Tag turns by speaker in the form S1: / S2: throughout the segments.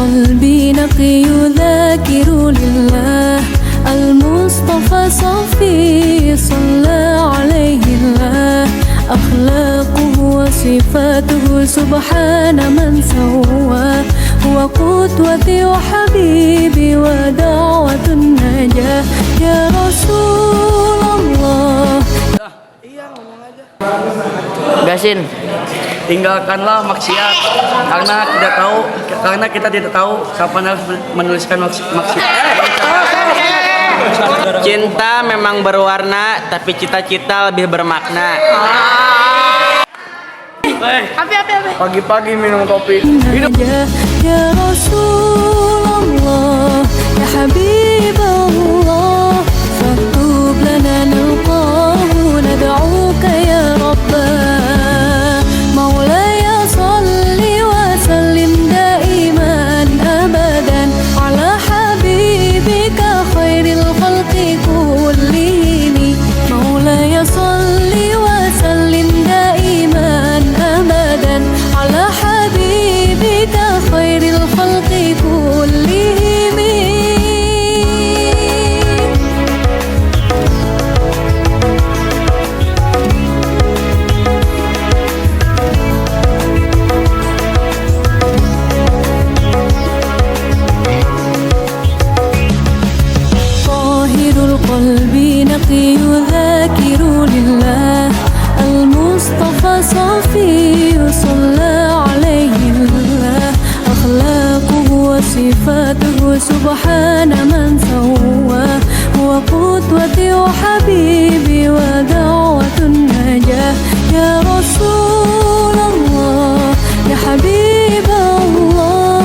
S1: قلبي نقي ذاكر لله المصطفى صفي صلى عليه الله أخلاقه وصفاته سبحان من سوى هو قدوتي وحبيبي ودعوة النجاة يا رسول الله.
S2: Gasin, tinggalkanlah maksiat karena kita tidak tahu kapan harus menuliskan maksiat.
S3: Cinta memang berwarna, tapi cita-cita lebih bermakna.
S2: Pagi-pagi minum kopi.
S1: Ya Rasulullah, ya Habibullah, faktub lana nalqahu nad'uka ya Rabbah. Maulaya salli wa sallim daiman abadan ala habibika khairil khalqi kullihim. Maulaya salli wa sallim daiman abadan ala habibika khairil khalqi kullihim. Tahirul qalbi naqi dhakiru lillah المصطفى صفي صلى عليه الله أخلاقه وصفاته سبحان من سوى هو قدوتي وحبيبي ودعوة النجاة يا رسول الله يا حبيب الله.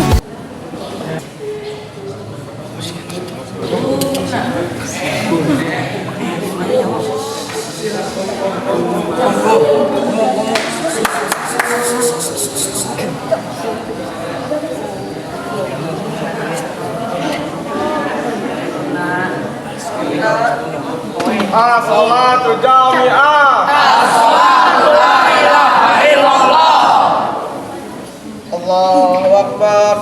S4: As-salatu jami'ah. As-salatu la ilaha illallah. Allahu akbar.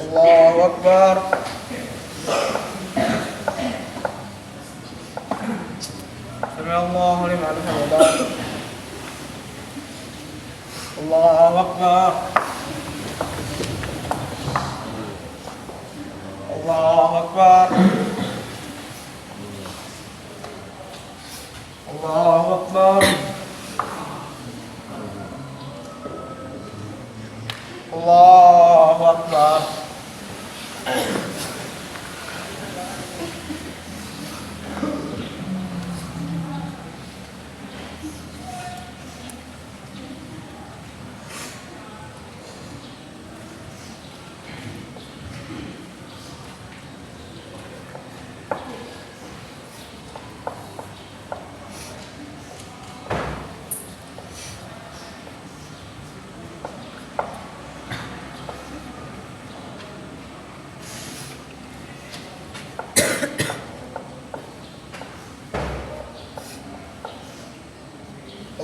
S4: Allahu akbar. Sami'allahu liman hamidah. Allahu akbar. Allahu akbar. Allahu akbar. Allahu akbar.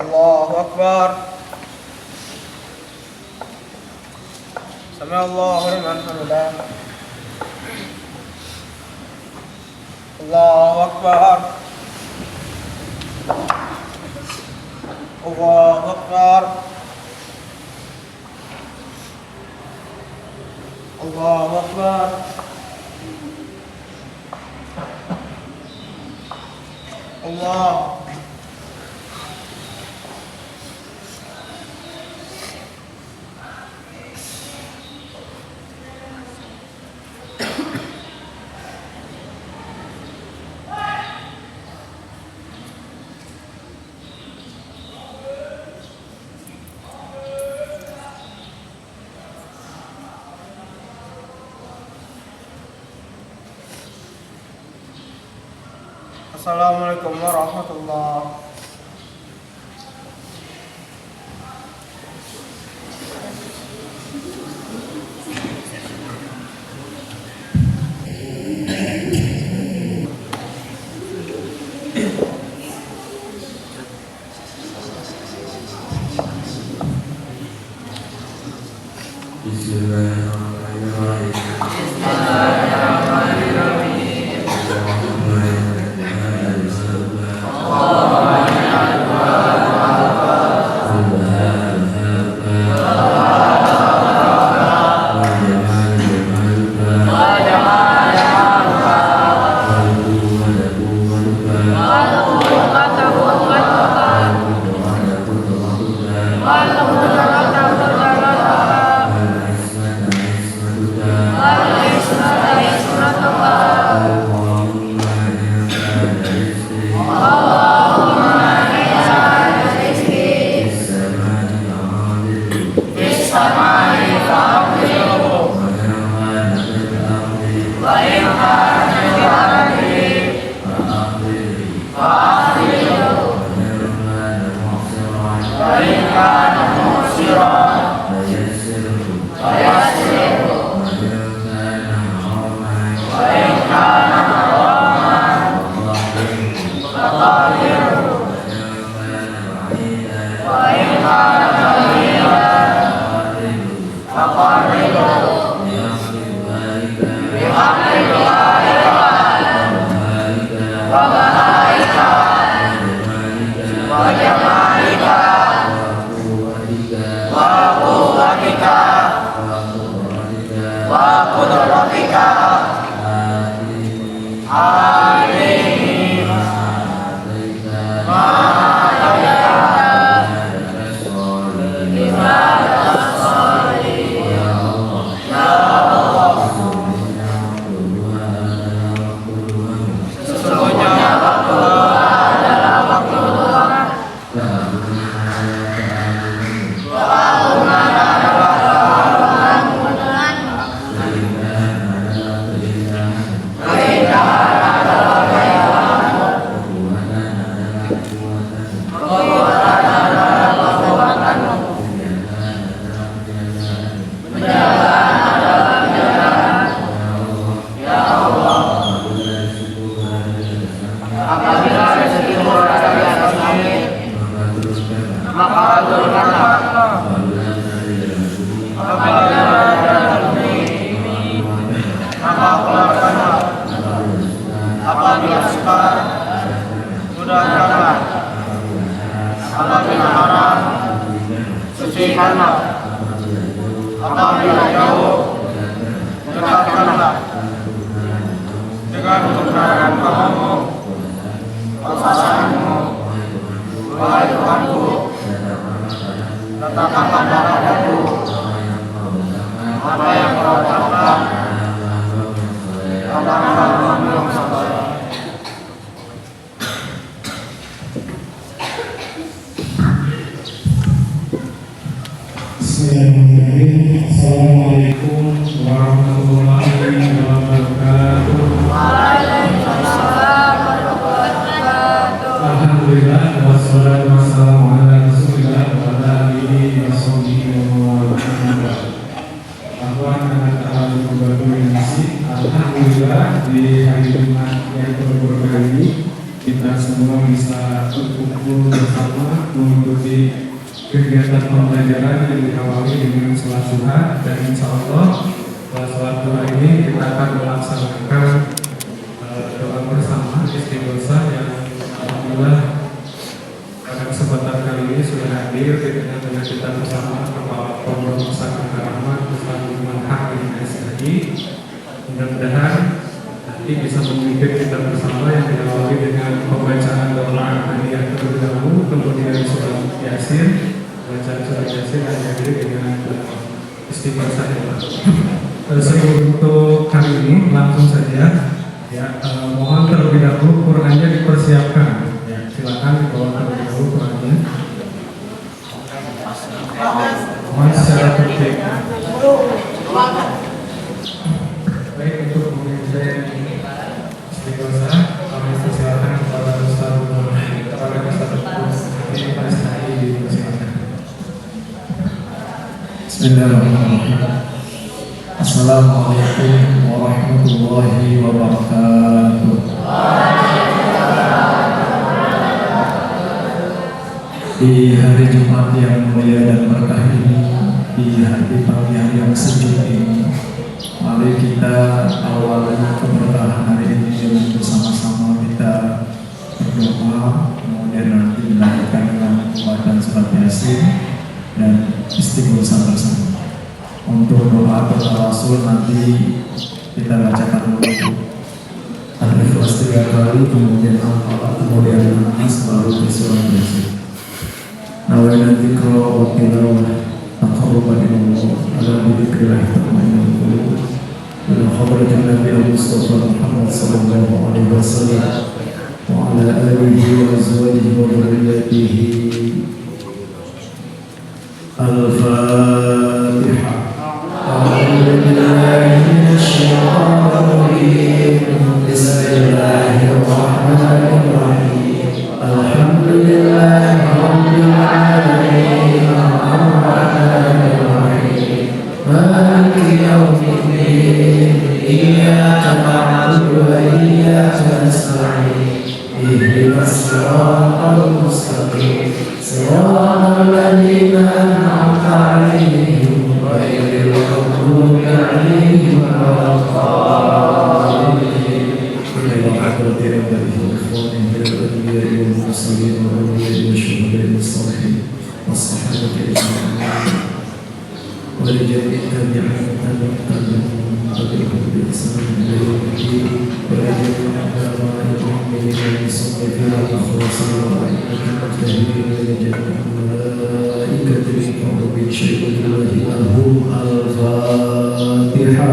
S4: Allahu akbar. Sami'allahu liman hamidah. Allahu akbar. Allahu akbar. Allahu akbar. Allah. Assalamualaikum warahmatullahi. Apabila sukar, mudahkanlah. Apabila haram, sucikanlah. Apabila jauh, dekatkanlah. Dengan kebenaran kamu, kesaksianmu, wahai Tuhanku, letakkanlah darahku apa yang kau lakukan.
S5: Bismillahirrahmanirrahim. Assalamualaikum warahmatullahi wabarakatuh.
S1: Waalaikumsalam warahmatullahi wabarakatuh.
S5: Alhamdulillah wassalatu wassalamu ala Rasulillah wa ala alihi wa sahbihi wa man Alhamdulillah di hari Jumat yang berbahagia ini kita semua bisa berkumpul bersama mengikuti kegiatan pembelajaran yang diawali dengan sholat duha, dan insya Allah sholat duha ini kita akan melaksanakan doa bersama istighosa yang alhamdulillah pada kesempatan kali ini sudah hadir di tengah-tengah kita bersama Kepala Pondok Pesantren Rahmat Ustaz Lukman Hakim SRI. Mudah-mudahan nanti bisa memimpin kita bersama yang diawali dengan pembacaan doa al-Fatihah terlebih dahulu, kemudian surat Yasin, bacaan surat Yasin, dan diakhiri dengan istighfar saja. Sebelum untuk hari ini langsung saja ya, mohon terlebih dahulu Qurannya dipersiapkan. Ya, silakan dibawa terlebih dahulu Qurannya. Mohon secara tertib. Baik, untuk memimpin istighosa kami persilakan kepada Bismillahirrahmanirrahim. Assalamualaikum warahmatullahi wabarakatuh. Di hari Jumat yang mulia dan berkah ini, di pagi hari yang sejuk ini, mari kita awali keberkahan hari ini dengan bersama-sama kita berdoa, kemudian nanti dilanjutkan dengan pembacaan surat Yasin dan istighosah bersama. Untuk doa bertawasul nanti kita bacakan dulu Al-Ikhlas 3 kali, kemudian Al-Falaq, kemudian Nas, baru di surat Yasin. Nawaitu dzikra wa tilawah taqarruban ila Allah ala dzikrillah tatma'innul qulub. Ala hadratin Nabi Mustafa Muhammad sallallahu alaihi wasallam wa ala alihi wa azwajihi wa dhurriyyatihi. Al-Fatihah. A'udzu billahi minasy syaithanir rajim. Bismillahirrahmanirrahim. Alhamdulillahi rabbil alamin. Ar-rahmanir rahim. Maliki yaumiddin. Iyyaka na'budu wa iyyaka nasta'in. Ihdinas siratal mustaqim. Siratal ladzina an'amta 'alaihim ghairil maghdubi 'alaihim waladdallin. ولجميع التابعين تبعهم بإحسان إلى يوم الدين ولجميع الآباء والأمين والمصنفين والمخلصين والأئمة المجتهدين ولجميع الملائكة للقرب شيء الله لهم. الفاتحة.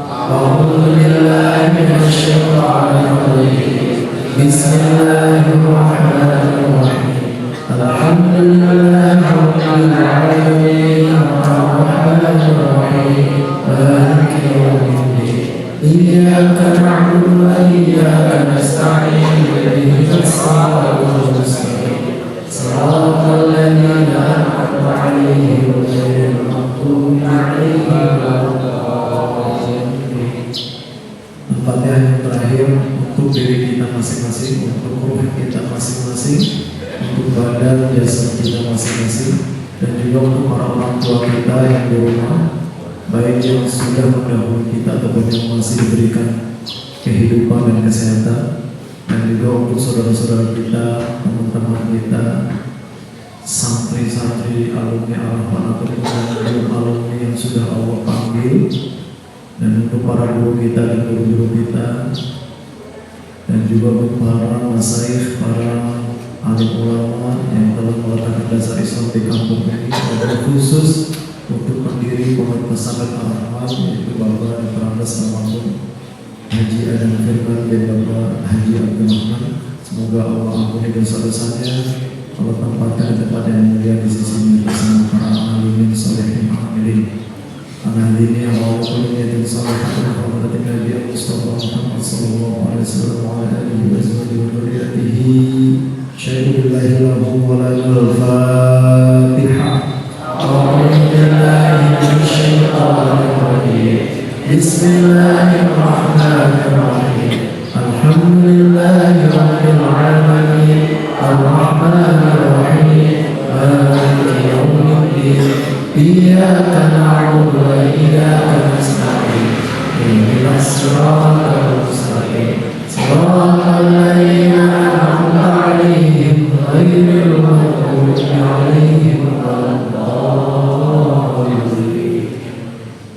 S5: أعوذ بالله من الشيطان الرجيم. بسم الله الرحمن الرحيم. الحمد لله رب العالمين. الرحمن الرحيم. مالك يوم الدين. إياك نعبد وإياك نستعين. اهدنا الصراط المستقيم. صراط الذين أنعمت عليهم غير المغضوب عليهم ولا الضالين. Al-Fatihah yang terakhir untuk diri kita masing-masing, untuk ruh kita masing-masing, untuk badan jasad kita masing-masing, dan juga untuk para orang tua kita yang di rumah, baik yang sudah mendahului kita ataupun yang masih diberikan kehidupan dan kesehatan, dan juga untuk saudara-saudara kita, teman-teman kita, santri-santri, alumni Al-Hafan ataupun alumni yang sudah Allah panggil, dan untuk para guru kita dan guru-guru kita, dan juga untuk para masyayikh, para alim ulama yang telah meletakkan dasar Islam di kampung ini, dan khusus untuk pendiri Pondok Pesantren Al-Rahman, yaitu Bapak Dr. Andes Almarhum Haji Adam Firman dan Bapak Haji Abdul Rahman. Semoga Allah ampuni dosa-dosanya, Allah tempatkan di tempat yang mulia di sisinya bersama para alimin solehin amilin. Al-Hadini awal-awal niyatin salihatan Al-Fatihah Nabi Mustafa Muhammad sallallahu alaihi wasallam wa ala alihi wa dhurriyyatihi. Syai'ulillahi lahu wa lanal Fatihah. A'udzu billahi minasy syaithanir rajim. Bismillahirrahmanirrahim. Alhamdulillahi rabbil alamin. Ar-rahmanir rahim. Maliki yaumiddin. Iyyaka na'budu wa iyyaka nasta'in. Ihdinas siratal mustaqim. Siratal ladzina an'amta 'alaihim ghairil maghdubi 'alaihim waladdallin.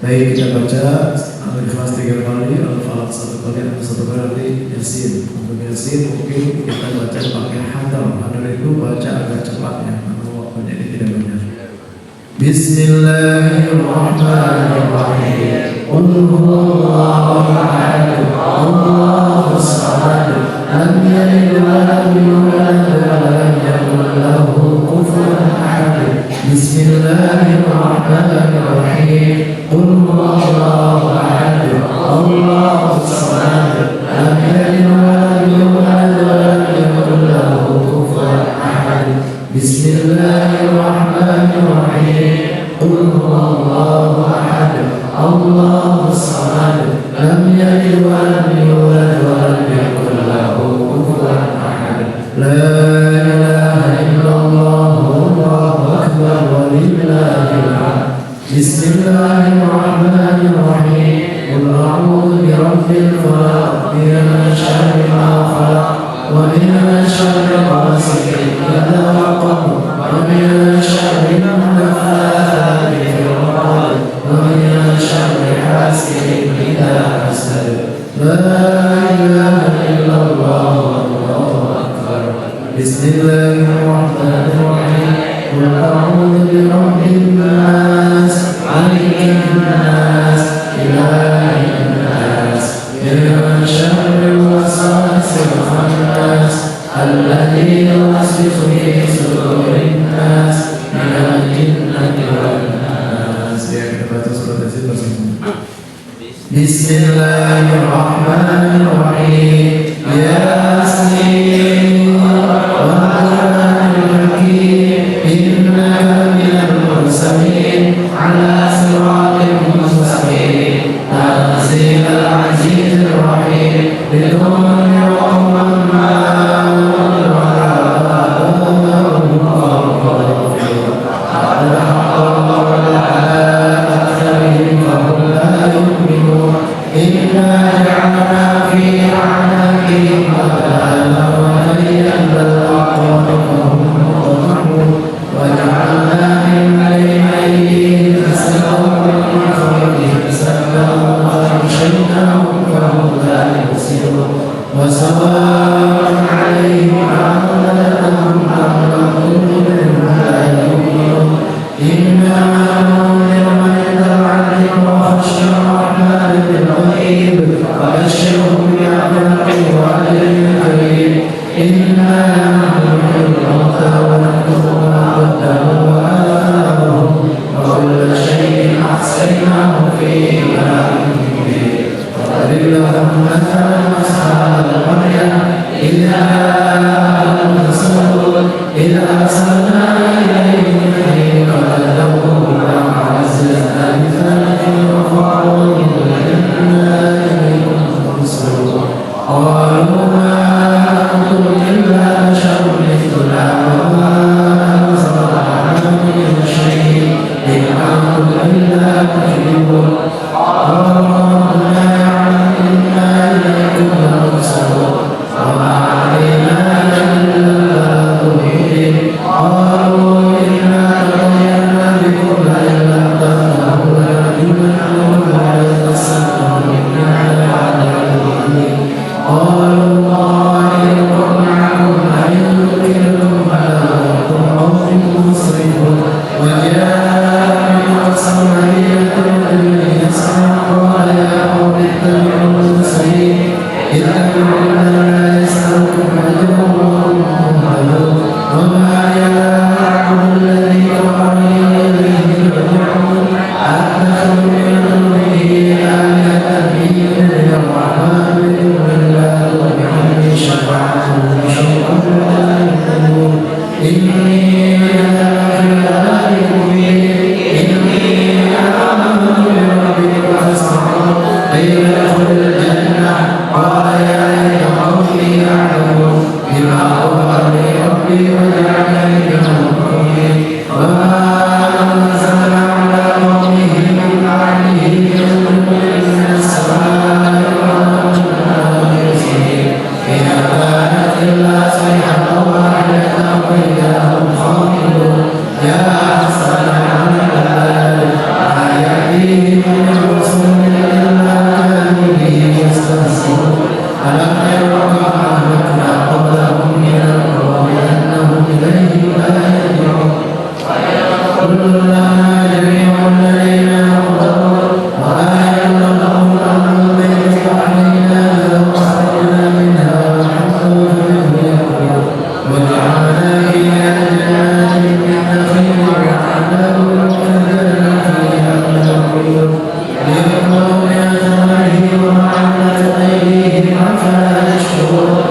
S5: Baik, kita baca Al-Ikhlas 3 kali, Al-Falaq 1 kali, atau 1 kali nanti Yasin. Untuk Yasin mungkin kita baca pakai hadar. Hadar itu baca agak cepat ya, karena waktunya ini tidak banyak. Bismillahirrahmanirrahim. Qul huwallahu ahad. Allahus samad. Lam yalid wa lam yulad wa lam yakul lahu kufuwan ahad. Bismillahirrahmanirrahim. Qul huwallahu ahad. Allahus samad. Lam yalid wa lam yulad wa lam yakul lahu kufuwan ahad. Bismillahirrahmanirrahim. Qul huwallahu
S4: Bismillahirrahmanirrahim. Qul a'udzu birabbin nas, malikin nas, ilahin nas, min syarril waswasil khannas, alladzi yuwaswisu fi sudurin nas, minal jinnati wan nas. Ya, kita baca surat Yasin bersama. Bismillahirrahmanirrahim. Yasin wal Qur'anil Hakim, innaka minal mursalin ala siratin mustaqim, tanzilal azizir rahim, litunzira qauman ma وسواء عليهم أنذرتهم أم لم تنذرهم لا يؤمنون إنما ننذر من اتبع الذكر وخشي الرحمن بالغيب فبشرهم بعذاب وأجر كريم إنا نحن نحيي الموتى ونكتب ما قدموا وآثارهم وكل شيء أحصيناه في إمام مبين واضرب لهم مثلا أصحاب القرية إذ جاءهم الرسول إذ أرسلنا إليهم اثنين فكذبوا بما عززنا بثالث وقالوا إنا إليكم مرسلون قالوا ما أنتم إلا بشر مثلنا وما أنزل الرحمن من شيء إن أنتم إلا تكذبون قالوا ربنا يعلم إنا إليكم لمرسلون وما علينا إلا البلاغ المبين قالوا إنا تطيرنا بكم لئن لم تنتهوا لنرجمنكم وليمسنكم منا عذاب أليم قالوا طائركم معكم أئن ذكرتم بل أنتم قوم مسرفون وجاء من أقصى المدينة رجل يسعى قال يا قوم اتبعوا المرسلين إذ تدعون لا يسألكم أجرا وهم مهتدون وما يعبد الذي فطرني إليه يرجعون أتخذ من دونه آلهة إن يريد الرحمن بضر لا تغن عني شفاعتهم شيئا ولا يهتدون إني إذا لفي ضلال مبين إني آمنت بربي فاسمعون قيل ادخل الجنة قال يا ليت قومي يعلمون بما غفر لي ربي وجعلني من المكرمين وما أنزلنا على قومه من بعده ينزل من السماء وما يرسل إن كانت إلا صيحة واحدة وإذا هم خامدون يا حسرة على العباد ما يأتيهم من رسول إلا كانوا به يستهزئون ألم يروا كما أهلكنا قبلهم من القرون أنهم إليهم لا يرجعون كل لنا جميع لدينا محضرون وآية لهم أن البيت علينا لو أخرجنا منها حتى منه يأكلون وجعلنا فيها جنات من نخيل وأعناب وفجرنا فيها من العيون ليكونوا من ثمره ومعاملة أيديهم أفلا يشكرون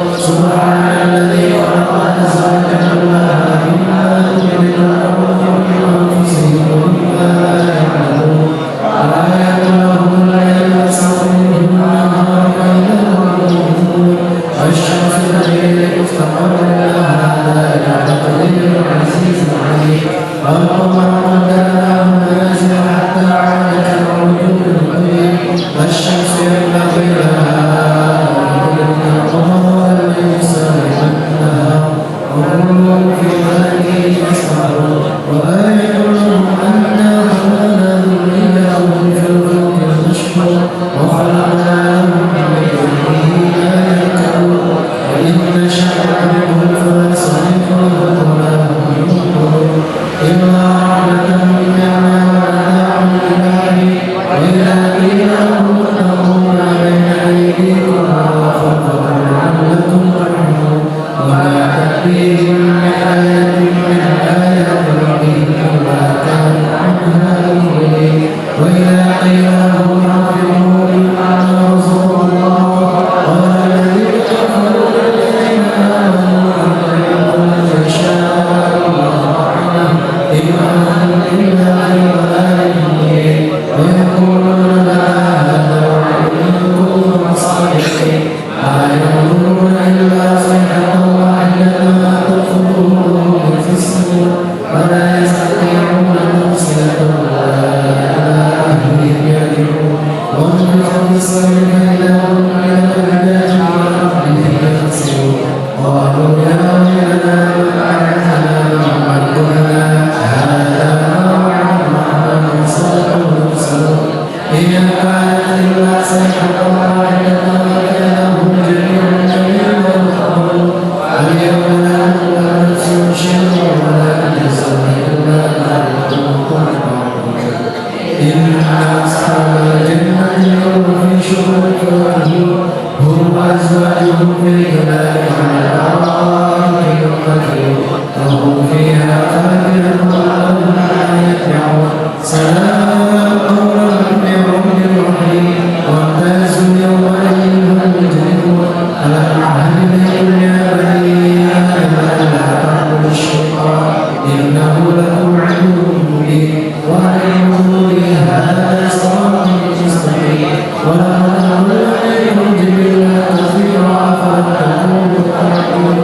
S4: هم في ظلال على الأرائك يتكئون وهم فيها فاكهون وهم لا يدعون سلام قولا من رب رحيم وامتازوا اليوم أيها المجرمون ألم أعهد إليكم يا بني آدم ألا تعبدوا الشيطان إنه لكم عدو مبين وأن اعبدوا لي هذا صراط مستقيم ولقد أضل عليكم جبلا كثيرا أفلم تكونوا تعقلون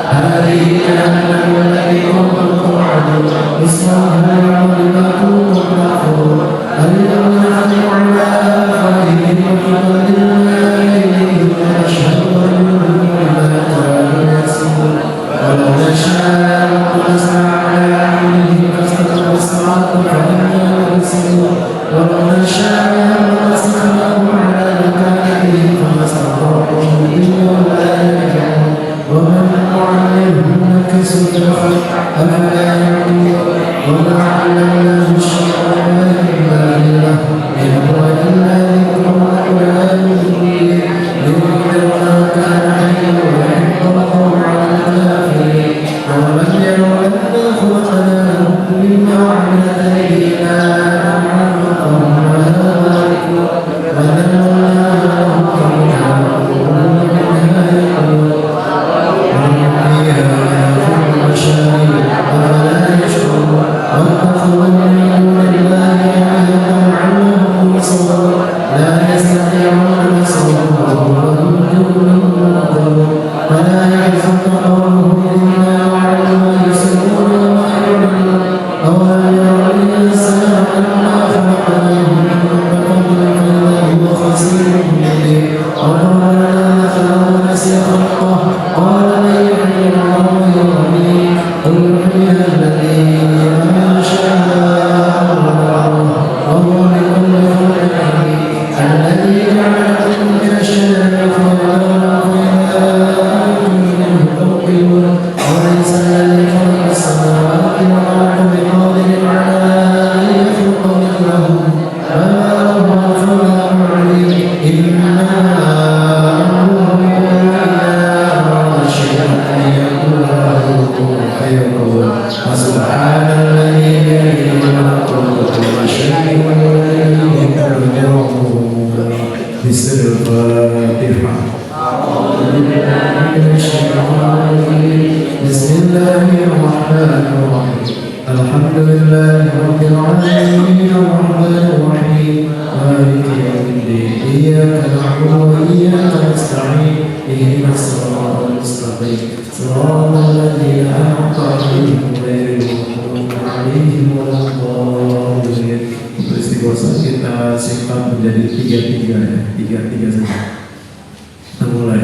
S4: هذه جهنم التي كنتم توعدون اصلوها بما كنتم تكفرون اليوم نختم على أفواههم وتكلمنا أيديهم ونشهد أنهم بما كانوا يكسبون ولو نشاء لطمسنا على أعينهم فاستبقوا الصراط فإنا مبصرون ولو نشاء لمسخناهم على مكانهم فما استطاعوا مضيا ولا يرجعون ومن نعلمه نكسه في الخلق أفلا يعقلون وما علمناه الشيء وما ينبغي له إن هو إلا ذكر وقرآن مبين لينذر من كان حيا ويحق الله على الكافرين أولم يروا أنا خلقنا لهم مما عملت أيدينا أنعاما فهم لها مالكون وذللناها لهم فمنها يأكلون ومنها يأكلون ومن فيها ينفع المشارب أفلا يشكرون واتخذوا من دون الله آلهة لعلهم ينصرون لا يستطيعون نصرهم وهم جند مهزمون فلا يحزنك قولهم إنا نعلم ما يسرون وما يعلنون أولم يروا الإنسان أنا خلقناه من نطفة فإذا هو خصيم مبين وضرب لنا مثلا ونسي خلقه قال من يحيي العظام ويميت قل يحييها الذي أنشأها أول مرة وهو بكل خلق عليم الذي جعل لكم من الشجر خضرا فإذا أنتم منه توقدون وليس الذي خلق السماوات والأرض بقادر على أن يخلق مثلهم بلى وهو الخلاق العليم إنما أمره إذا أراد شيئا أن يقول له كن فيكون فسبحان الذي بيده ملكوت كل شيء وإليه ترجعون بسر الفاتحة بسم الله الرحمن الرحيم الحمد لله رب العالمين الرحمن الرحيم مالك يوم الدين إياك نعبد وإياك نستعين اهدنا الصراط المستقيم صراط الذين أنعمت عليهم غير المغضوب عليهم ولا الضالين. Istighosah kita singkat menjadi tiga saja. Kita mulai.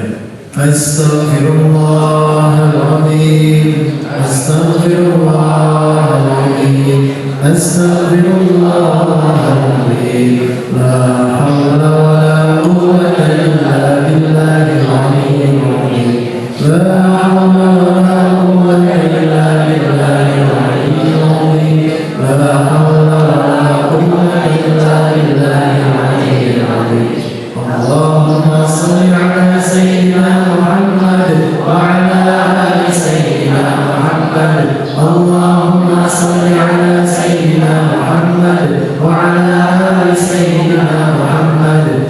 S4: Astaghfirullahaladzim, astaghfirullahaladzim, astaghfirullahaladzim. La hawla wa la quwwata illa billahil aliyyil azim. La hawla wa la quwwata illa billahil aliyyil azim. La hawla wa la quwwata illa billahil aliyyil azim. Allahumma salli ala sayyidina Muhammad wa ala ali sayyidina Muhammad. Allahumma salli ala sayyidina Muhammad wa ala ali sayyidina Muhammad.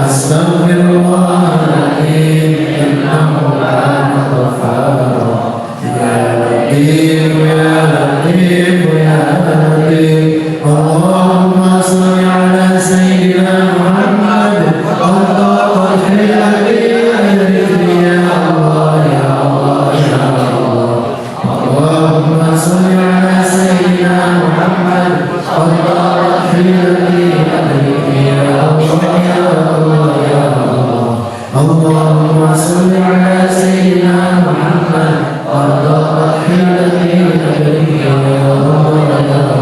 S4: Astaghfirullahaladzim, innahu kana ghaffara. Ya Latif, ya Latif, ya Latif. Allahumma shalli ala Sayyidina Muhammad. Allahumma shalli ya Allah, ya Allah, ya Allah. Allahumma shalli ala Sayyidina Muhammad. Allahumma shalli ya Allah, ya Allah, ya Allah. Allahumma shalli ala Sayyidina Muhammad. Allahumma shalli ya Allah, ya Allah.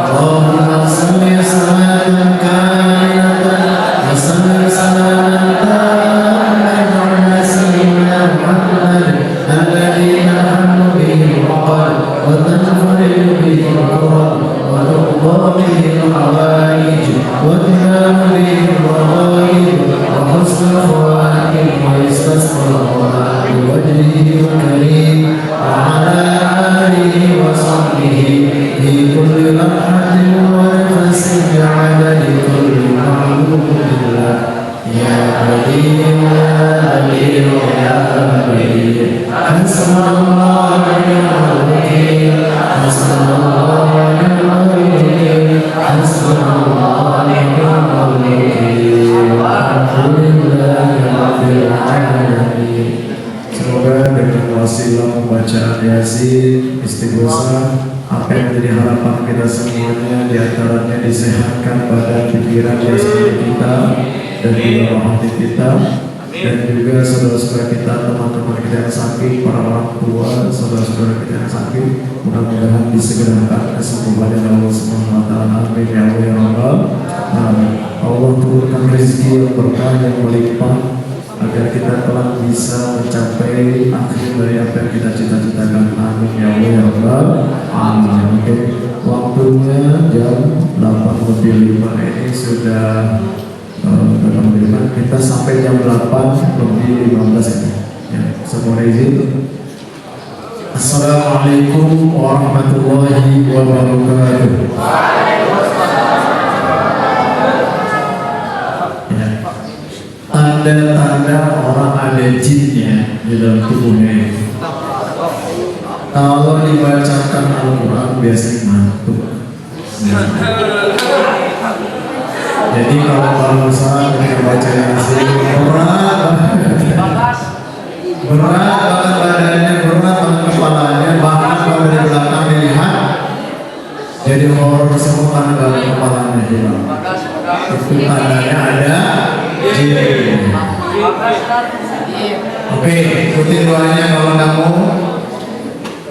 S4: Allahumma salli salatan kamilatan wa salli salaman tammatan ala sayyidina Muhammad alladhi nahnu bihi al-uqad wa tanfaridu bihi al-kurab wa tuqda bihi al-hawaij wa tunamu bihi al-rawaid wa husnul khawatim wa istasqa bi wajhihi al-karim wa ala alihi wa sahbihi fi kulli lamhatin wa nafasin bi'adadi kulli ma'lumillah. Ya Qadir, ya Qadir, ya Qadir. Hasbunallahu wa ni'mal wakeel. Hasbunallahu wa ni'mal wakeel. Hasbunallahu wa ni'mal wakeel. Alhamdulillahi rabbil alamin. Semoga dengan wasilah pembacaan Yasin, istighosah, apa yang menjadi harapan kita semuanya, diantaranya disehatkan badan, pikiran, jasmani kita, dan juga hati kita, dan juga saudara-saudara kita, teman-teman kita yang sakit, para orang tua, saudara-saudara kita yang sakit, mudah-mudahan disegerakan kesembuhan dari Allah Subhanahu wa Ta'ala. Amin ya Allah ya Rabbal alamin. Allah turunkan rezeki yang berkah yang melimpah agar kita telah bisa mencapai akhir dari apa yang kita cita-citakan. Amin ya Allah ya Rabbal alamin. Oke, waktunya jam 8:05 ini sudah kita sampai jam 8:15 ini. Ya, semua izin. Assalamualaikum warahmatullahi wabarakatuh. Tanda-tanda orang ada jinnya di dalam tubuhnya ini. Kalau dibacakan Al-Quran biasanya ngantuk. Jadi kalau misalnya ketika baca Yasin berat banget badannya, berat banget kepalanya, bahkan kalau dari belakang dilihat jadi horor semua karena dalam kepalanya hilang. Itu tandanya ada jin. Oke, ikutin doanya. Kalau kamu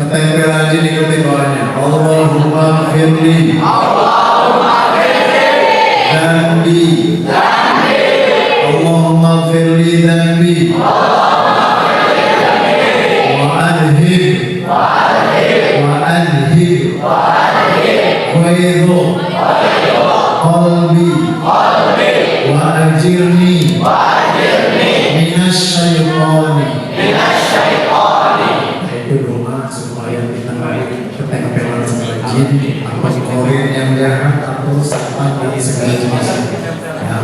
S4: ketempelan jin, ikutin doanya. Allahumma firli Dambi Allahumma firli dambi wa adhib khairu qalbi wa ajirni minas syaitani. Itu doa supaya kita ketempelan sama jin atau korin yang jahat atau setan dari segala jenis. Ya.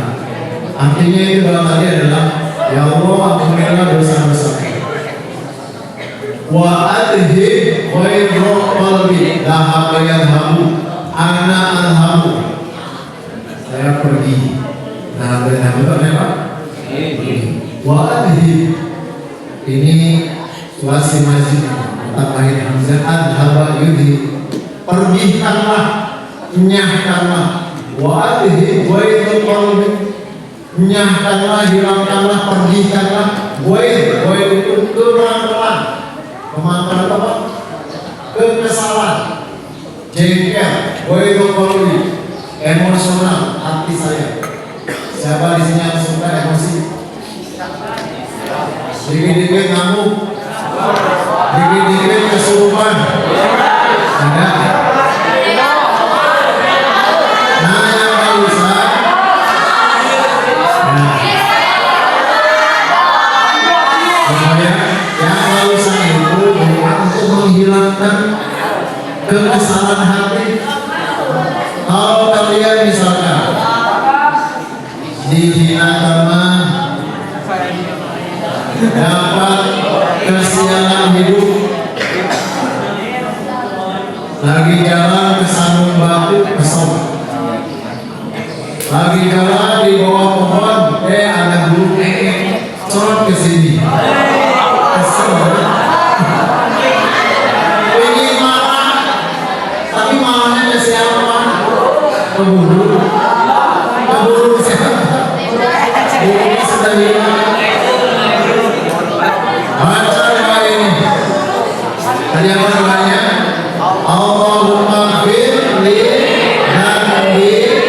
S4: Artinya itu dalam tadi adalah ya Allah ampunilah dosa-dosa. Wa adhib khairu qalbi dhahaba yadhhabu ana alhamu. Saya pergi. Dhahaba yadhhabu itu apa? Wa adhib ini sulasi majid tambahin hamzah adhaba yudhib. Pergikanlah, nyahkanlah. Wa adhib khairu qalbi, nyahkanlah, hilangkanlah, pergikanlah. Waid itu kemarahan. Kemarahan apa? Kekesalan, jengkel, khairu qalbi, emosional hati saya. Siapa di sini yang suka emosi? Dikit-dikit ngamuk, dikit-dikit kesurupan. Ada? Nah, yang nggak usah. Nah, kemudian yang nggak usah itu bukan untuk menghilangkan kekesalan hati, dapat kesialan hidup, lagi jalan ke Sandung Batu kesel, lagi jalan di bawah pohon ada burung corot ke sini kesel, ingin marah tapi marahnya ke siapa? Keburu siapa? Burungnya sudah hilang. Baca doa ini. Tadi apa doanya? Allahumma firli dhanbi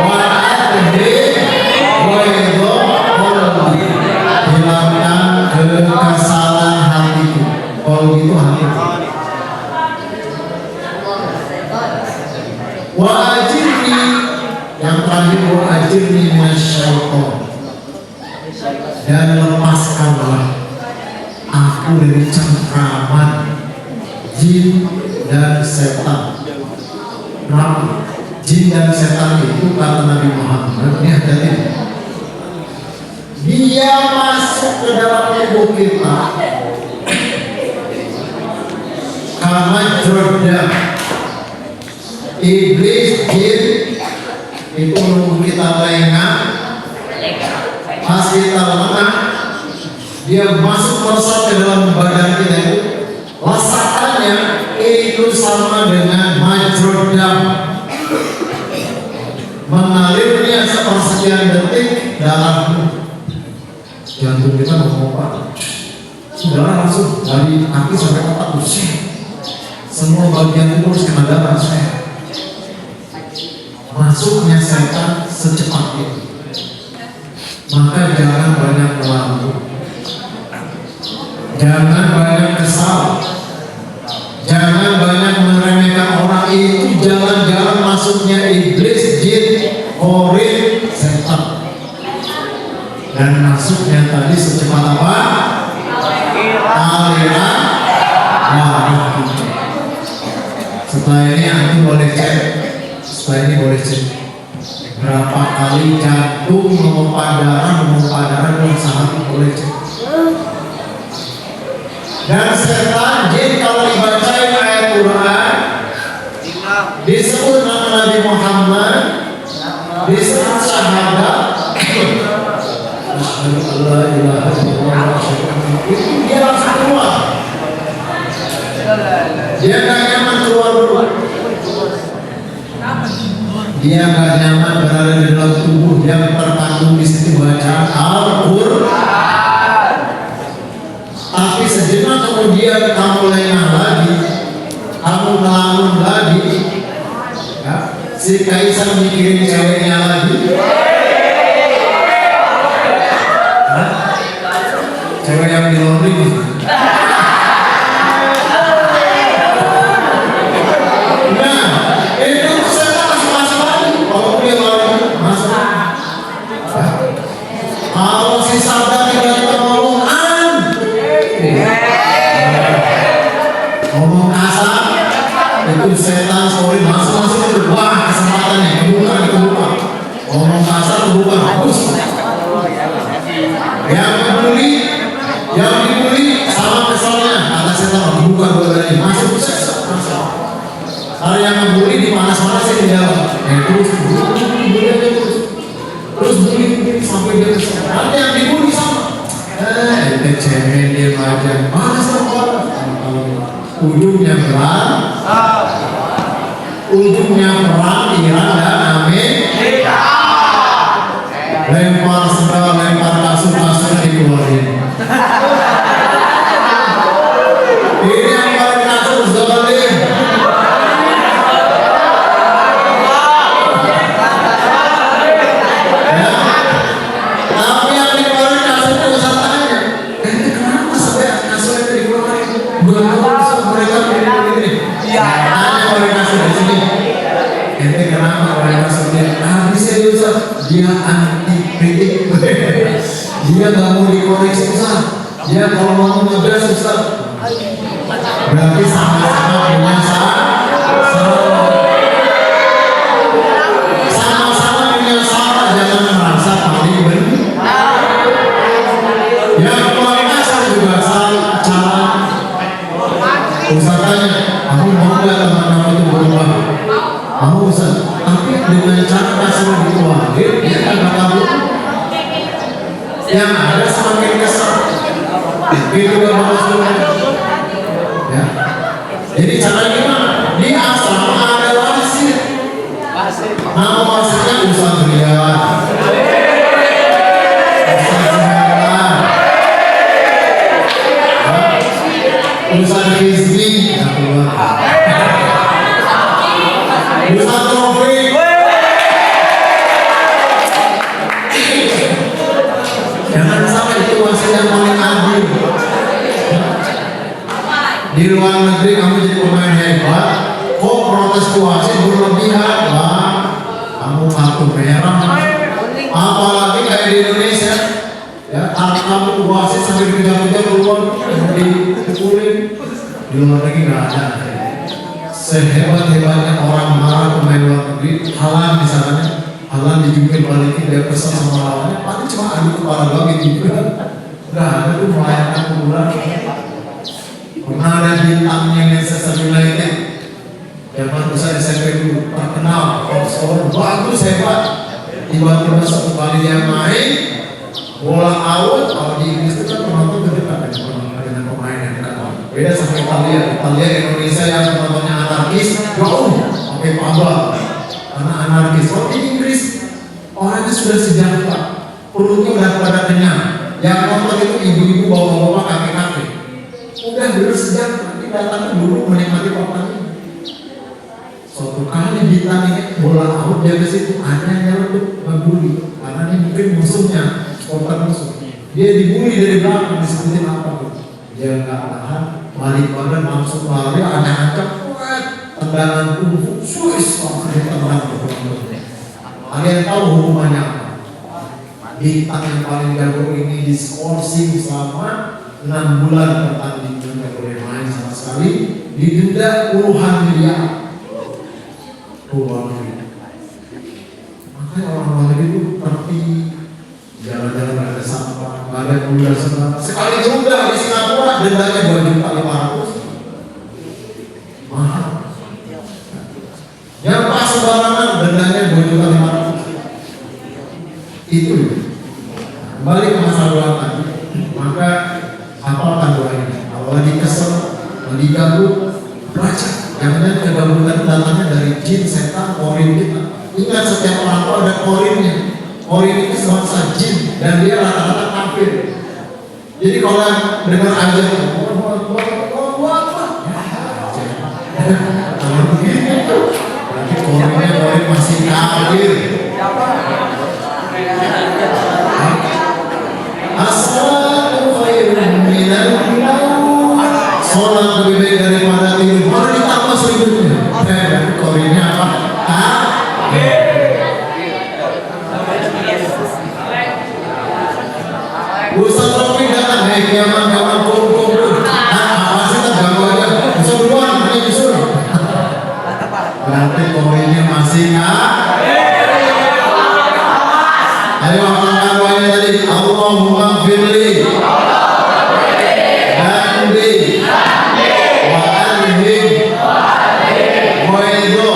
S4: wa adhi wa idho qalbi. Hilangkan kekesalan hatiku. Kalau gitu hatiku. Wa ajirni, yang terakhir wa ajirni minasyaiton, dan lepaskanlah aku dari cengkraman jin dan setan. Kenapa? Jin dan setan itu kata Nabi Muhammad, dia masuk ke dalam tubuh kita karena jodoh iblis, jin itu menunggu kita lengah. Pas kita lengah, dia masuk meresap ke dalam badan kita itu. Rasakannya itu sama dengan majrodam, mengalirnya sepersekian detik darah jantung kita memompa. Darah langsung dari kaki sampai otak bersih. Semua bagian itu harus kena darah. Masuknya setan secepat itu. Maka jangan banyak melamun, jangan banyak kesal, jangan banyak meremehkan orang. Itu jalan-jalan masuknya iblis, jin, korin, setan. Dan masuknya tadi secepat apa? Aliran darah kita. Setelah ini antum boleh cek, setelah ini boleh cek berapa kali jantung memompa darah dan sangat boleh cek. Dan setan, jin kalau dibacain ayat Quran disebut nama Nabi Muhammad, disebut syahadat, asyhadu an la ilaha illallah, itu dia langsung keluar. Dia gak nyaman keluar dulu. Dia gak nyaman berada di dalam tubuh yang terkandung di situ bacaan Al-Quran. Tapi sejenak kemudian kamu lengah lagi, kamu melamun lagi, ya, si Kaisar mikirin ceweknya lagi. Cewek yang di laundry. Kalau si Sabda tiba-tiba ngomong kasar, itu setan sorry masuk wah kesempatannya kebuka. Ngomong kasar kebuka, bagus. Yang dibully sama keselnya, kata setan kebuka lagi masuk. Kalau yang ngebully dipanas-panasin di dalam, terus bully sampai dia kesel. Nanti yang dibully sama, itu cewek dia aja, panas sama ujungnya perang Iran dan Amerika. Lempar sendal, lempar kasur dikeluarin. Ini yang paling kasur zalim. Tapi yang dikeluarin kasur itu usahanya. Kenapa sampai kasur itu dikeluarin? Mereka begini. Hanya oleh kasur di sini. Ente kenapa oleh kasurnya? Habisnya dia anti kritik. Dia nggak mau dikoreksi Ustaz. Dia kalau mau ngegas Ustaz. Berarti sama-sama punya sama-sama punya salah, jangan merasa paling benar. Yang kualitas dengan cara kasih dikeluarin, dia nggak kabur. Yang ada semakin kesal. Itu gak bagus ya. Jadi caranya gimana? Di asrama ada wasit. Nama wasitnya Ustaz Rian, Ustaz Rizmi, Ustaz Taufik. Jangan sampai itu wasit yang paling adil. Di luar negeri kamu jadi pemain hebat, kok protes ke wasit berlebihan, wah kamu kartu merah. Apalagi kayak di Indonesia, ya kamu wasit sambil dikejar-kejar keluar, dipukulin. Di luar negeri nggak ada. Sehebat-hebatnya orang marah pemain luar negeri, halan misalnya, halan dijungkir balikin dia kesel sama lawannya, paling cuma adu kepala doang gitu. Nggak ada tuh melayangkan pukulan. Pernah ada bintangnya Manchester United, zaman besar SMP dulu terkenal, top scorer bagus hebat. Tiba-tiba satu kali dia main bola out, kalau di Inggris itu kan penonton terdekat dengan pemain yang dekat. Beda sama Italia Indonesia yang penontonnya anarkis, jauh pakai pabal karena anarkis. Kalau di Inggris orangnya sudah sejahtera, perutnya udah pada kenyang. Yang nonton itu ibu-ibu bawa-bawa kakek-kakek. Udah bener sejak nanti datang dulu menikmati pertandingan. Suatu kali ditandingin bola out dia ke situ, hanya nyeruduk ngebully karena ini mungkin musuhnya, supporter musuh. Dia dibully dari belakang, disebutin apa tuh? Dia nggak tahan, balik badan langsung lari, ancam-ancam, tendangan kungfu, Swiss langsung ditendang ke penonton. Kalian tahu hukumannya apa? Bintang yang paling jago ini diskorsing selama 6 bulan pertandingan, tidak boleh main sama sekali, didenda puluhan miliar. Makanya orang-orang itu terti jalan-jalan gak ada sampah, gak ada gula semua. Sekali juga di Singapura dendanya 2.500.000. Mahal. Yang pas sembarangan dendanya 2.500.000. Itu. Kembali ke masa doa tadi. Maka hafalkan doa ini. Apalagi kesel, lagi gabut, baca. Jangan kegabutan datangnya dari jin, setan, korin kita. Ingat setiap orang itu ada korinnya. Korin itu sebangsa jin dan dia rata-rata kafir. Jadi kalau dengar aja, kalau begitu, berarti korin masih kafir. As-salatu khairun minan naum. Salat lebih baik daripada tidur. Mana ditambah selanjutnya? Korinnya apa? Ustaz Taufik datang, kiaman kumpul. Apa sih tak ganggu aja? Bisa duluan, ini disuruh. Berarti korinnya masih ayo hafalkan doanya tadi. Allahumma firli Andi wa anhim Waidu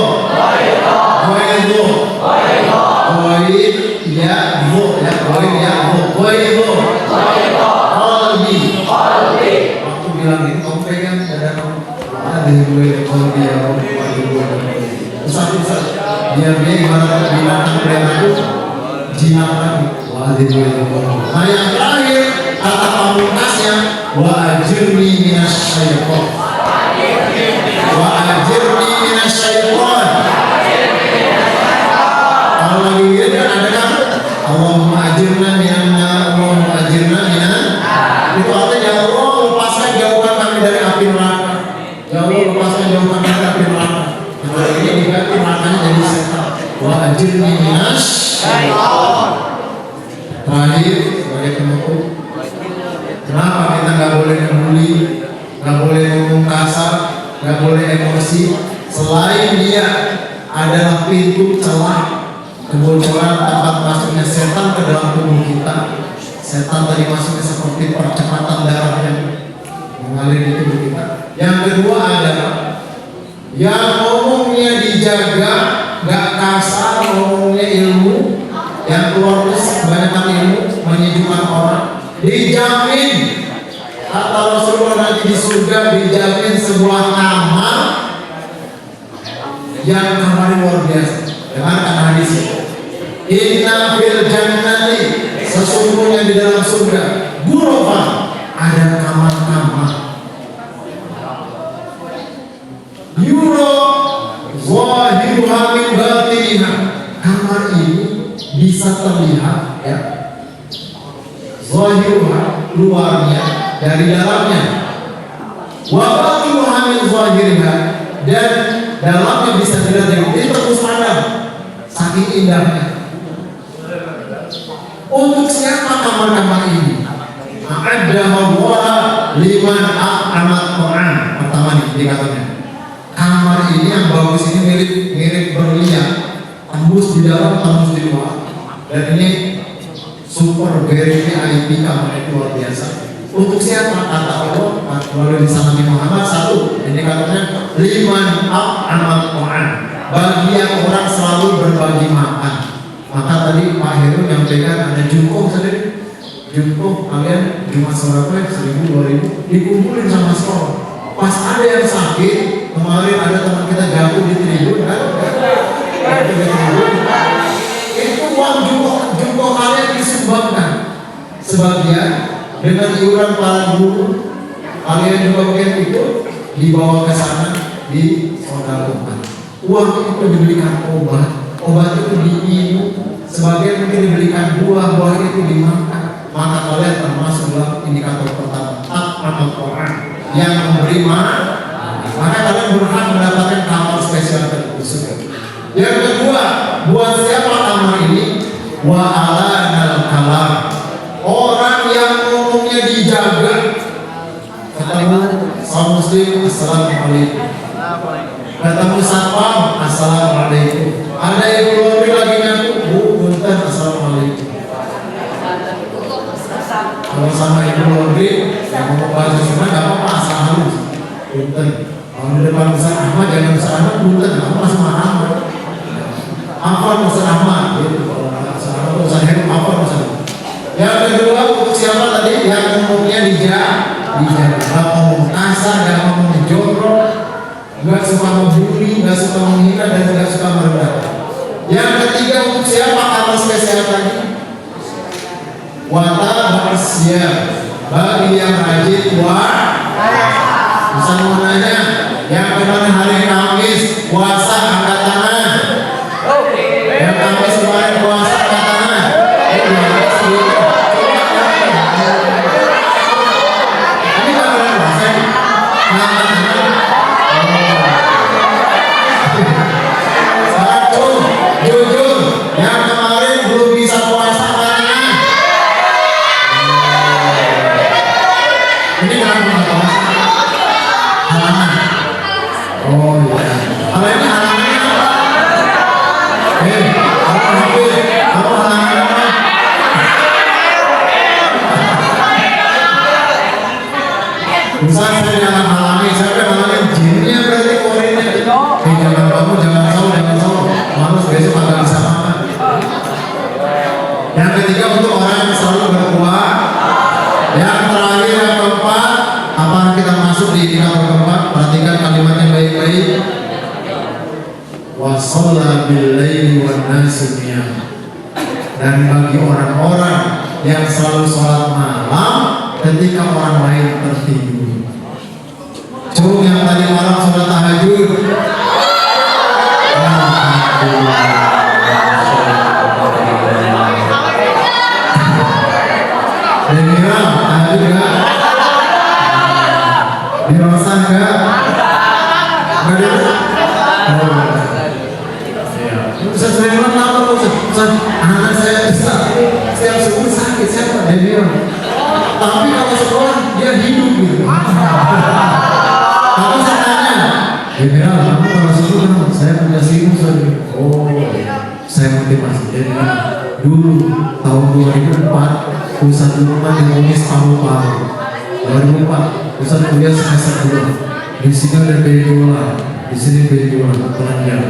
S4: Qalbi. Waktu bilang ini kamu pegang dada kamu. Ada qalbi ya Ustaz, biar dia ibarat binatang predator jinak lagi. Nah yang terakhir kata pamungkasnya wa ajirni minasyaiton. Wa ajirni minasyaiton. Kalau lagi gini kan ada kan Allahumma ajirna minanna, Allahumma ajirna minan. Itu artinya ya Allah lepaskan jauhkan kami dari api neraka. Ya Allah lepaskan jauhkan kami dari api neraka. Kalau ini diganti maknanya jadi setan. Wa ajirni minasyaiton. Terakhir sebagai penutup, kenapa kita nggak boleh membuli, nggak boleh ngomong kasar, nggak boleh emosi? Selain dia adalah pintu celah kebocoran tempat masuknya setan ke dalam tubuh kita. Setan tadi masuknya seperti percepatan darah yang mengalir di tubuh kita. Yang kedua adalah yang ngomongnya dijaga, nggak kasar ngomongnya ilmu, yang keluar terus kebanyakan ilmu menyejukkan orang, dijamin kata Rasulullah nanti di surga dijamin sebuah kamar yang kamarnya luar biasa. Dengarkan hadis ini. Inna fil jannati, sesungguhnya di dalam surga, ghurafan, ada kamar-kamar. Yura zahiruha min batiniha, kamar ini bisa terlihat ya, zahiruha luarnya dari dalamnya, wa batinuha min zahiriha, dan dalamnya bisa dilihat dari ini terus pandang, saking indahnya. Untuk siapa kamar-kamar ini? Ada Allah liman amat Quran. Pertama nih indikatornya, kamar ini yang bagus ini mirip berlian, tembus di dalam, tembus di luar, dan ini super very VIP, kamar itu luar biasa. Untuk siapa? Kata Allah melalui lisan Nabi Muhammad, satu indikatornya liman amat Quran, bagi yang orang selalu berbagi makan. Maka tadi Pak Heru yang pegang ada jungkong sendiri, jungkong kalian cuma berapa? 1.000, 2.000 dikumpulin sama sekolah. Pas ada yang sakit, kemarin ada teman kita jatuh di tribun kan? Itu uang jungkong kalian disumbangkan sebagian dengan iuran para guru, kalian juga mungkin ikut dibawa ke sana di sodakokan. Uang itu dibelikan obat itu diminum, sebagian mungkin dibelikan buah itu dimakan. Maka kalian termasuk dalam indikator pertama, amal Quran yang memberi makan. Maka kalian berhak mendapatkan kamar spesial tersebut. Yang kedua, buat siapa kamar ini? Wa alanal kalam, orang yang ngomongnya dijaga. Ketemu sama muslim, assalamualaikum. Ketemu satpam, assalamualaikum. Ada yang keluar lagi ngaku, bu, punten, assalamualaikum. Kalau sama ibu laundry yang ngomong bahasa Sunda nggak apa-apa, asal halus, punten. Kalau di depan Ustaz Ahmad jangan Ustaz Ahmad, punten, kamu masih marah. Afwan Ustaz Ahmad, gitu. Kalau Ustaz Heru, afwan Ustaz. Yang kedua, untuk siapa tadi yang ngomongnya dijaga, nggak ngomong kasar, nggak ngomong jorok, nggak suka membuli, nggak suka menghina, dan nggak suka merendahkan. Yang ketiga, untuk siapa kamar spesial tadi? Wata bersia, bagi yang rajin bisa mau nanya, yang kemarin hari Kamis puasa angkat tangan. Yang Kamis kemarin puasa angkat tangan. Ini kamar puasa. Satu, jujur, yang kemarin belum bisa puasa angkat tangan. Ini kenapa nggak puasa? Halangan. Oh iya. Kalau ini halangannya apa? Apa halangannya apa? Ustaz, saya jangan halangi, saya halangin jinnya berarti korinnya. Jangan kamu, jangan tahu. Malu besok agak bisa makan. Yang ketiga, untuk orang yang selalu berbuat. Yang terakhir, yang keempat, apa kita masuk di indikator keempat? Perhatikan kalimatnya baik-baik. Wa shalla bil laili wan nasu niyam. Dan bagi orang-orang yang selalu sholat malam ketika orang lain tertidur. Cung yang tadi malam sholat tahajud. Denira, tahajud enggak? Dirasa enggak? Enggak ada? Ustaz Sulaiman kenapa Ustaz? Anak saya bisa setiap subuh sakit, saya dia bilang. Tapi kalau sekolah dia hidup gitu. Kalau saya tanya, dia bilang, kamu kalau subuh kenapa? Saya punya sinus. Oh, saya motivasi. Dia bilang, dulu tahun 2004 Ustaz Luqman dinulis paru-paru. 2004 Ustaz kuliah semester 2. Di sini ada biola, di sini biola pengajar.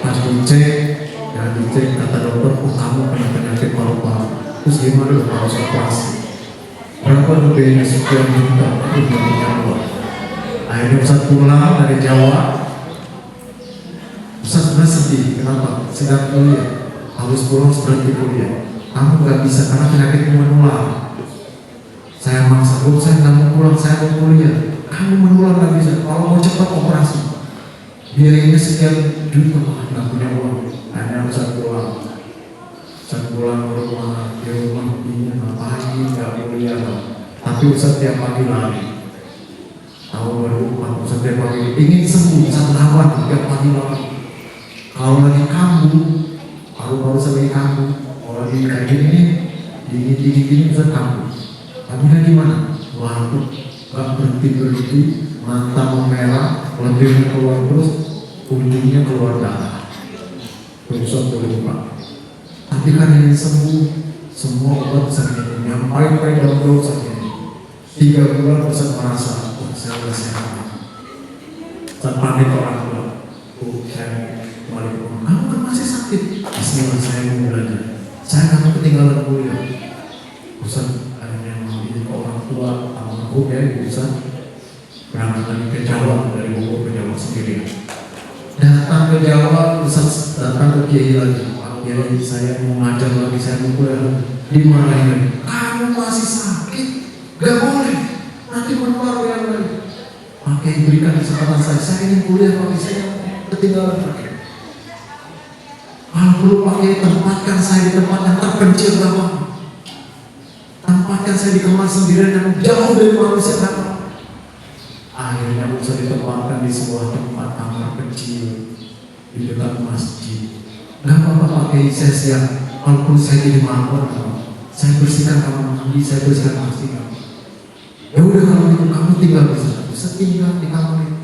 S4: pas dicek kata dokter, oh kamu kena penyakit paru-paru. Terus gimana dong harus operasi? Berapa lebihnya sekian juta itu belum nyawa. Akhirnya Ustaz pulang dari Jawa. Ustaz sebenarnya sedih, kenapa? Sedang kuliah, harus pulang berhenti kuliah. Kamu gak bisa karena penyakitmu menular. Saya maksa, saya nggak mau pulang, saya mau kuliah. Kamu menular gak bisa. Kalau mau cepat operasi, biayanya sekian juta, nggak punya uang. Akhirnya Ustaz pulang. Ustaz pulang ke rumah, di rumah ini ngapain, nggak kuliah. Tapi Ustaz tiap pagi lari. Tahun 2004 Ustaz tiap pagi ingin sembuh, Ustaz rawat tiap pagi lari. Kalau lagi kambuh, baru lagi kambuh, kalau lagi kayak gini, dingin Ustaz kambuh. Tapi gimana? Waduh, gak berhenti, mata memerah, lebihnya keluar terus, ujungnya keluar darah. Ustaz berubah. Tapi kan ini sembuh, semua obat Ustaz ini, yang paling dalam Ustaz ini. 3 bulan Ustaz merasa, saya udah sehat. Ustaz panik orang tua, saya kembali ke rumah, kamu kan masih sakit. Bismillah, saya mau belajar. Saya kamu ketinggalan kuliah. Ustaz akhirnya mau izin ke orang tua, aku ya Ustaz berangkat lagi ke Jawa, dari Bogor ke Jawa sendiri. Datang ke Jawa, Ustaz datang ke Kiai lagi. Kiai, saya mau ngajar lagi, saya mau kuliah lagi. Dimarahin lagi. Kamu masih sakit, gak boleh. Nanti menular yang lain. Pakai berikan kesempatan saya ingin kuliah, tapi saya ketinggalan lagi. Kalau perlu pakai tempatkan saya di tempat yang terpencil, gak apa. Tempatkan saya di kamar sendirian yang jauh dari manusia, gak apa. Akhirnya bisa ditempatkan di sebuah tempat kamar kecil di dekat masjid. Gak apa-apa pakai saya, walaupun saya jadi mabuk, saya bersihkan kamar mandi, saya bersihkan masjid. Ya udah kalau gitu kamu tinggal bisa tinggal di kamar itu.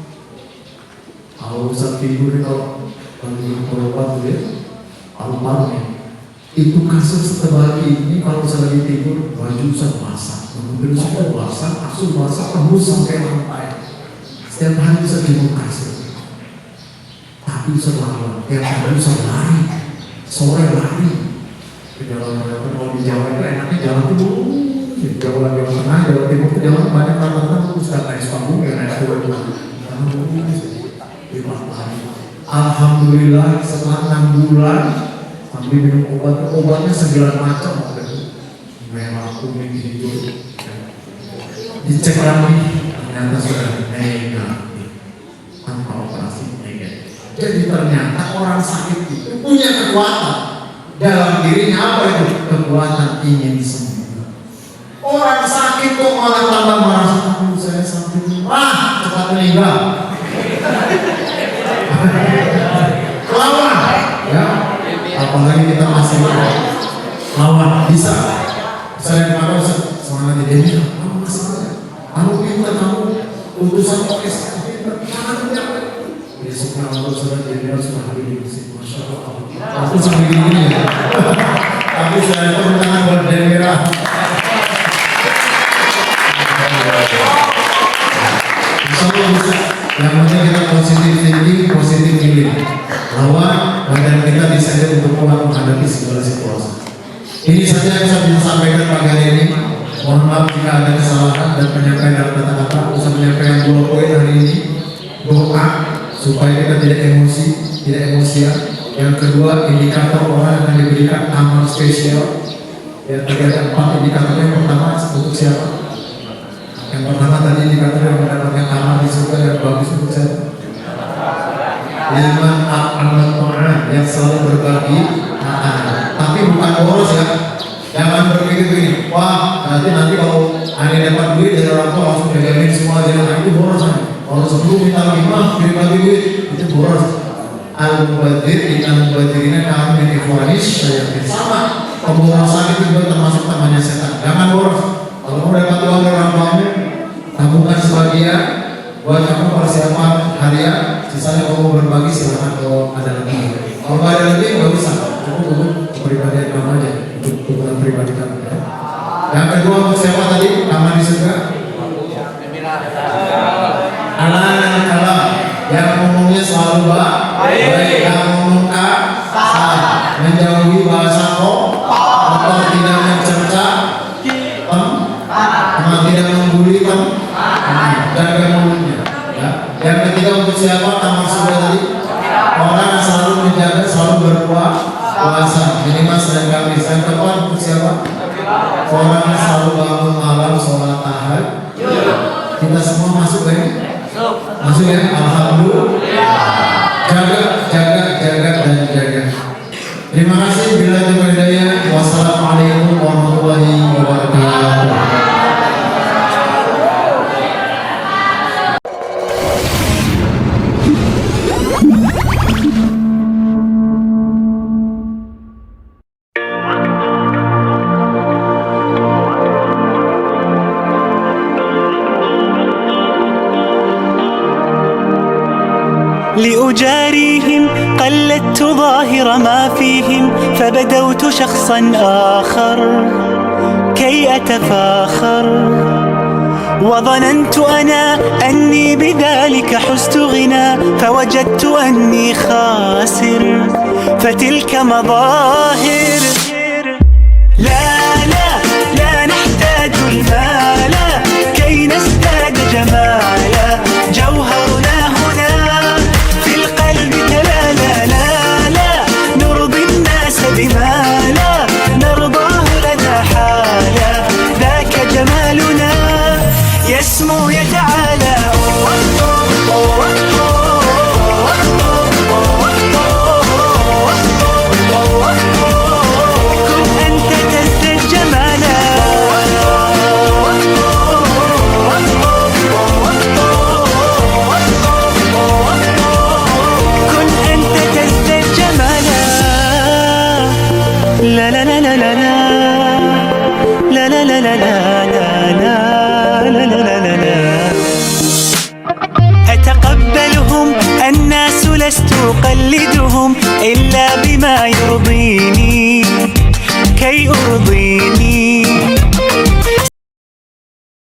S4: Kalau Ustaz tidur kalau lagi berobat tuh ya, paru-parunya itu kasur setebal ini, kalau Ustaz lagi tidur baju Ustaz basah, kemudian Ustaz basah, kasur basah, tembus sampai lantai. Setiap hari Ustaz jemur kasur. Tapi Ustaz lawan, tiap hari Ustaz lari, sore lari ke jalan kalau di Jawa itu enaknya jalan tuh di Jawa Tengah, Jawa Timur itu jalan banyak tantangan terus kata panggung ya naik turun alhamdulillah setelah 6 bulan sambil minum obatnya 9 macam merah kuning hijau dicek lagi ternyata sudah negatif tanpa operasi negatif. Jadi ternyata orang sakit itu punya kekuatan dalam dirinya. Apa itu? Kekuatan ingin sembuh. Orang sakit kok malah tambah merasa aku saya sakit, cepat meninggal. Lawan, ya. Apalagi kita masih lawan, bisa. Saya kemarin semangat di Demi, kamu masih kamu pintar, kamu utusan OS, jangan punya. Besoknya Allah sudah jadi sudah hadir di sini, masya Allah. Aku sampai gini ya. Tapi saya tepuk tangan buat Demira. Insyaallah bisa. Yang penting kita positif thinking, positif feeling. Lawan badan kita disaja untuk kuat menghadapi segala situasi. Ini saja yang saya bisa sampaikan pagi hari ini. Mohon maaf jika ada kesalahan dan penyampaian dalam kata-kata. Saya menyampaikan 2 poin hari ini. Doa supaya kita tidak emosi, tidak emosian. Yang kedua, indikator orang yang diberikan amal spesial. Yang tadi ada 4 indikator. Yang pertama untuk siapa? Yang pertama tadi indikator yang mendapatkan amal di surga yang bagus untuk siapa? Liman amal Quran yang selalu berbagi. Tapi bukan boros ya. Jangan berpikir begini, wah nanti kalau anda dapat duit dari orang tua langsung dijamin semua jangan itu boros. Kalau sebelum minta 5, bagi duit itu boros. Al-Mubadir ikan mubadirina kami min ikhwanis syayatin. Sama pemborosan itu juga termasuk temannya setan. Jangan boros. Kalau mau dapat uang dari orang tuamu, tabungkan sebagian buat kamu persiapan harian. Sisanya kamu berbagi silahkan kalau ada lagi. Kalau nggak ada lagi nggak bisa. Cukup untuk kepribadian kamu aja, untuk kebutuhan pribadi kamu. Yang kedua untuk siapa tadi? Aman di surga. Anak kalam yang ngomongnya selalu baik, yang ngomong siapa nama sudah tadi? Orang yang selalu menjaga, selalu berpuasa. Ini Mas dan kami. Yang tepat untuk siapa? Orang yang selalu bangun malam sholat tahajud. Kita semua masuk ya? Masuk ya? Alhamdulillah. Jaga dan jaga. Terima kasih. Bila hidayah. Wassalamualaikum warahmatullahi wabarakatuh.
S6: لأجاريهم قلدت ظاهر ما فيهم فبدوت شخصا آخر كي أتفاخر وظننت أنا أني بذلك حزت غنى فوجدت أني خاسر فتلك مظاهر لا لا لا نحتاج المال كي نزداد جمالا جوهرنا هنا في القلب لا لا لا لا نرضي الناس بما لا نرضاه لنا حالا ذاك جمالنا يسمو يتعالى كن أنت تزداد جمالا كن أنت تزداد جمالا لا لا لا لا لا لا لا لا لا لا لا لا لا أتقبلهم الناس لست أقلدهم إلا بما